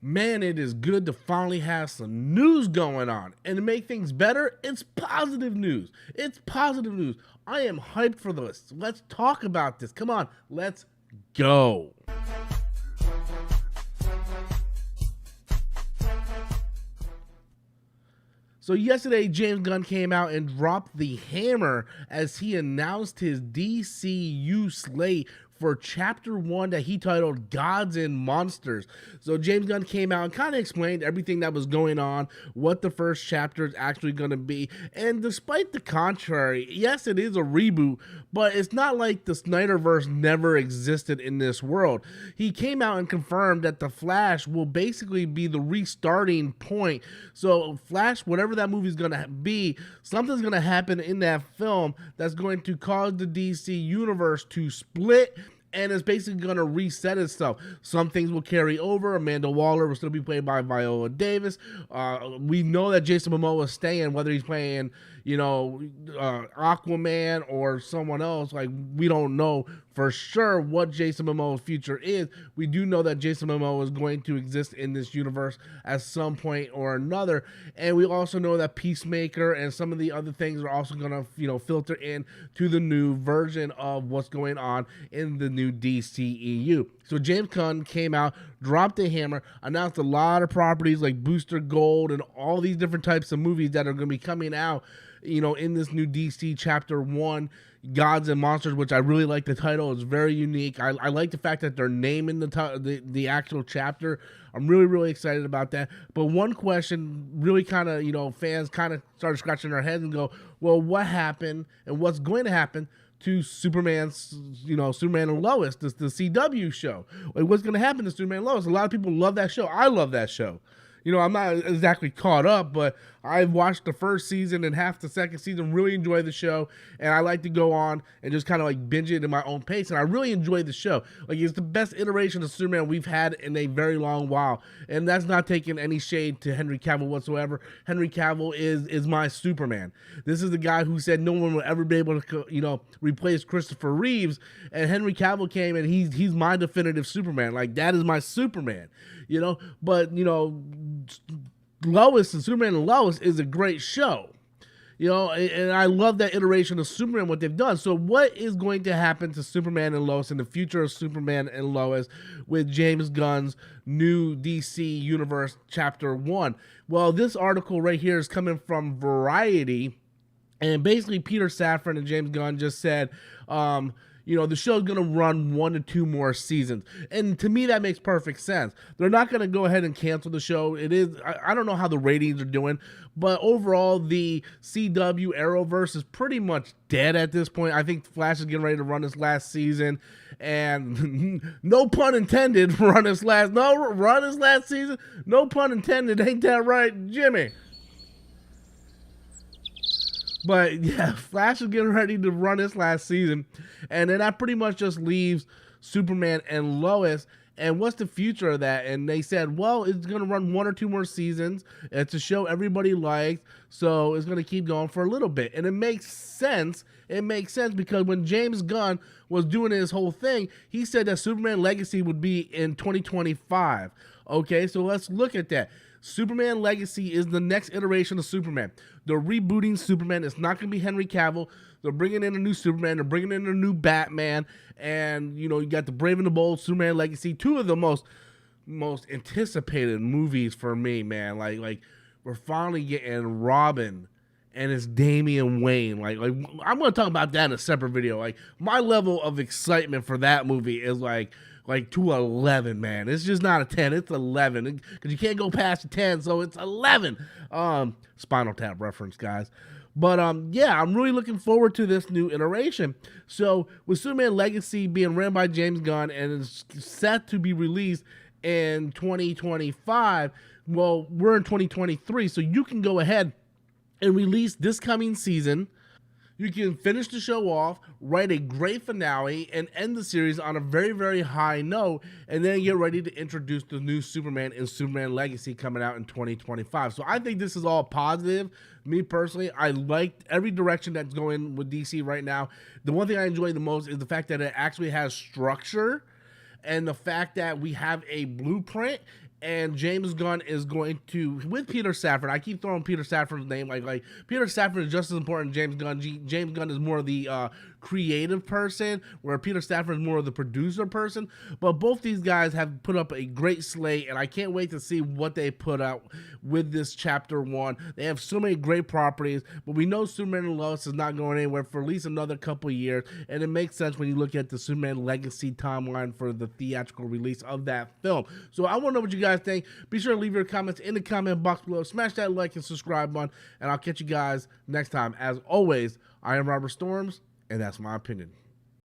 Man, it is good to finally have some news going on. And to make things better, it's positive news. It's positive news. I am hyped for this. Let's talk about this. Come on, let's go. So yesterday, James Gunn came out and dropped the hammer as he announced his DCU slate for Chapter 1 that he titled Gods and Monsters. So James Gunn came out and kind of explained everything that was going on, what the first chapter is actually going to be. And despite the contrary, yes, it is a reboot, but it's not like the Snyderverse never existed in this world. He came out and confirmed that The Flash will basically be the restarting point. So Flash, whatever that movie is going to be, something's going to happen in that film that's going to cause the DC universe to split, and it's basically going to reset itself. Some things will carry over. Amanda Waller will still be played by Viola Davis. We know that Jason Momoa is staying, whether he's playing, Aquaman or someone else. Like, we don't know for sure what Jason Momoa's future is. We do know that Jason Momoa is going to exist in this universe at some point or another. And we also know that Peacemaker and some of the other things are also going to, filter in to the new version of what's going on in the new DCEU. So James Gunn came out, dropped the hammer, announced a lot of properties like Booster Gold and all these different types of movies that are going to be coming out, in this new DC Chapter 1, Gods and Monsters, which I really like the title. It's very unique. I like the fact that they're naming the actual chapter. I'm really, really excited about that. But one question really kind of, fans kind of started scratching their heads and go, well, what happened and what's going to happen to Superman and Lois, the CW show? Like, what's going to happen to Superman and Lois? A lot of people love that show. I love that show. I'm not exactly caught up, but I've watched the first season and half the second season, really enjoy the show, and I like to go on and just kind of like binge it in my own pace, and I really enjoy the show. Like, it's the best iteration of Superman we've had in a very long while, and that's not taking any shade to Henry Cavill whatsoever. Henry Cavill is my Superman. This is the guy who said no one will ever be able to, replace Christopher Reeves, and Henry Cavill came and he's my definitive Superman. Like, that is my Superman, but, Lois and Superman and Lois is a great show, and I love that iteration of Superman, what they've done. So what is going to happen to Superman and Lois in the future of Superman and Lois with James Gunn's new DC Universe Chapter 1? Well, this article right here is coming from Variety, and basically Peter Safran and James Gunn just said, the show's going to run 1 to 2 more seasons. And to me, that makes perfect sense. They're not going to go ahead and cancel the show. I don't know how the ratings are doing, but overall, the CW Arrowverse is pretty much dead at this point. I think Flash is getting ready to run his last season, and no pun intended, run his last season. No pun intended. Ain't that right, Jimmy? But yeah, Flash is getting ready to run his last season, and then that pretty much just leaves Superman and Lois. And what's the future of that? And they said, well, it's going to run 1 or 2 more seasons. It's a show everybody likes, so it's going to keep going for a little bit. And it makes sense. It makes sense because when James Gunn was doing his whole thing, he said that Superman Legacy would be in 2025. Okay, so let's look at that. Superman Legacy is the next iteration of Superman. They're rebooting Superman. It's not going to be Henry Cavill. They're bringing in a new Superman. They're bringing in a new Batman. And, you got the Brave and the Bold, Superman Legacy. 2 of the most anticipated movies for me, man. Like we're finally getting Robin and it's Damian Wayne. Like I'm going to talk about that in a separate video. Like, my level of excitement for that movie is like to 11, man. It's just not a 10, it's 11. Because you can't go past a 10, so it's 11. Spinal Tap reference, guys. But yeah, I'm really looking forward to this new iteration. So with Superman Legacy being ran by James Gunn and is set to be released in 2025, well, we're in 2023, so you can go ahead and release this coming season. You can finish the show off, write a great finale, and end the series on a very, very high note, and then get ready to introduce the new Superman and Superman Legacy coming out in 2025. So I think this is all positive. Me personally, I like every direction that's going with DC right now. The one thing I enjoy the most is the fact that it actually has structure, and the fact that we have a blueprint and James Gunn is going to, with Peter Safran. I keep throwing Peter Safran's name like Peter Safran is just as important as James Gunn. James Gunn is more of the creative person, where Peter Safran is more of the producer person. But both these guys have put up a great slate, and I can't wait to see what they put out with this chapter 1. They have so many great properties, but we know Superman and Lois is not going anywhere for at least another couple of years, and it makes sense when you look at the Superman Legacy timeline for the theatrical release of that film. So I want to know what you guys think. Be sure to leave your comments in the comment box below. Smash that like and subscribe button, and I'll catch you guys next time. As always, I am Robert Storms, and that's my opinion.